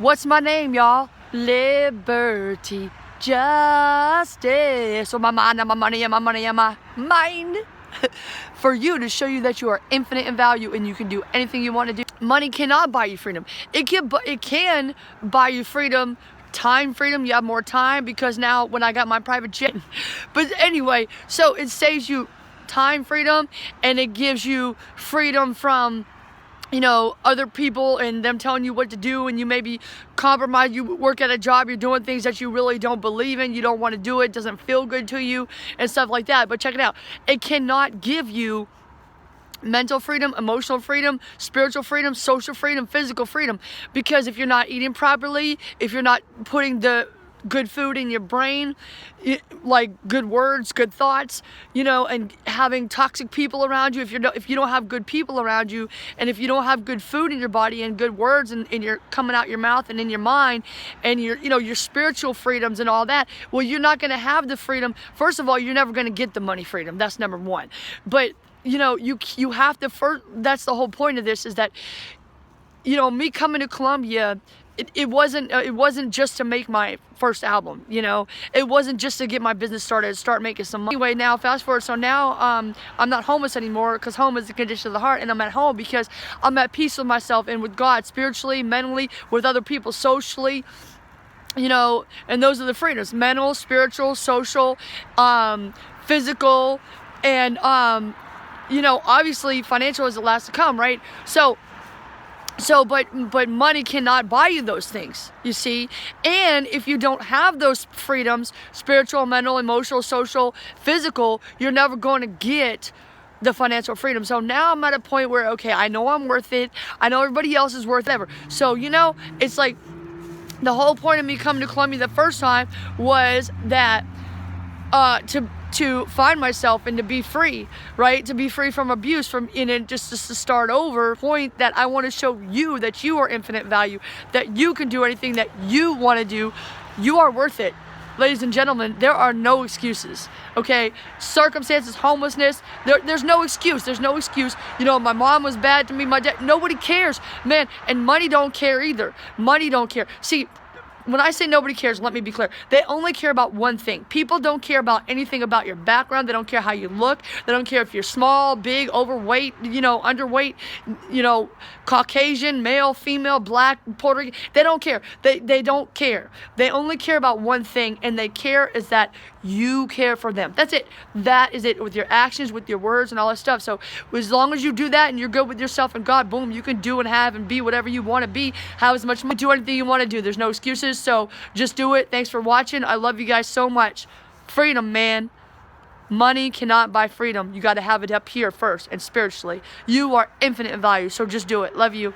What's my name, y'all? Liberty, justice. So my mind and my money and my money and my mind. For you, to show you that you are infinite in value and you can do anything you want to do. Money cannot buy you freedom. It can buy you freedom, time freedom. You have more time because now when I got my private jet. But anyway, so it saves you time freedom and it gives you freedom from, you know, other people and them telling you what to do, and you maybe compromise. You work at a job, you're doing things that you really don't believe in, you don't want to do it, doesn't feel good to you and stuff like that. But check it out, it cannot give you mental freedom, emotional freedom, spiritual freedom, social freedom, physical freedom, because if you're not eating properly, if you're not putting the good food in your brain, like good words, good thoughts, you know, and having toxic people around you, if you don't have good people around you, and if you don't have good food in your body and good words and you're coming out your mouth and in your mind and your spiritual freedoms and all that, well, you're not going to have the freedom. First of all, you're never going to get the money freedom. That's number one. But you have to first. That's the whole point of this, is that, me coming to Columbia, it wasn't just to make my first album, it wasn't just to get my business started, start making some money. Anyway, now fast forward, so now I'm not homeless anymore, because home is the condition of the heart, and I'm at home because I'm at peace with myself and with God, spiritually, mentally, with other people, socially, and those are the freedoms: mental, spiritual, social, physical, and obviously financial is the last to come, right? But money cannot buy you those things, you see? And if you don't have those freedoms, spiritual, mental, emotional, social, physical, you're never going to get the financial freedom. So now I'm at a point where, okay, I know I'm worth it. I know everybody else is worth it. So, it's like the whole point of me coming to Columbia the first time was that to find myself and to be free, right? To be free from abuse, just to start over. Point that I want to show you that you are infinite value, that you can do anything that you want to do. You are worth it. Ladies and gentlemen, there are no excuses, okay? Circumstances, homelessness, there's no excuse. There's no excuse. My mom was bad to me, my dad, nobody cares, man. And money don't care either. Money don't care. See, when I say nobody cares, let me be clear. They only care about one thing. People don't care about anything about your background. They don't care how you look. They don't care if you're small, big, overweight, underweight, Caucasian, male, female, black, Puerto Rican. They don't care. They don't care. They only care about one thing, and they care is that you care for them. That's it. That is it, with your actions, with your words, and all that stuff. So as long as you do that and you're good with yourself and God, boom, you can do and have and be whatever you want to be. Have as much money, do anything you want to do. There's no excuses. So just do it. Thanks for watching. I love you guys so much. Freedom, man. Money cannot buy freedom. You got to have it up here first, and spiritually. You are infinite in value. So just do it. Love you.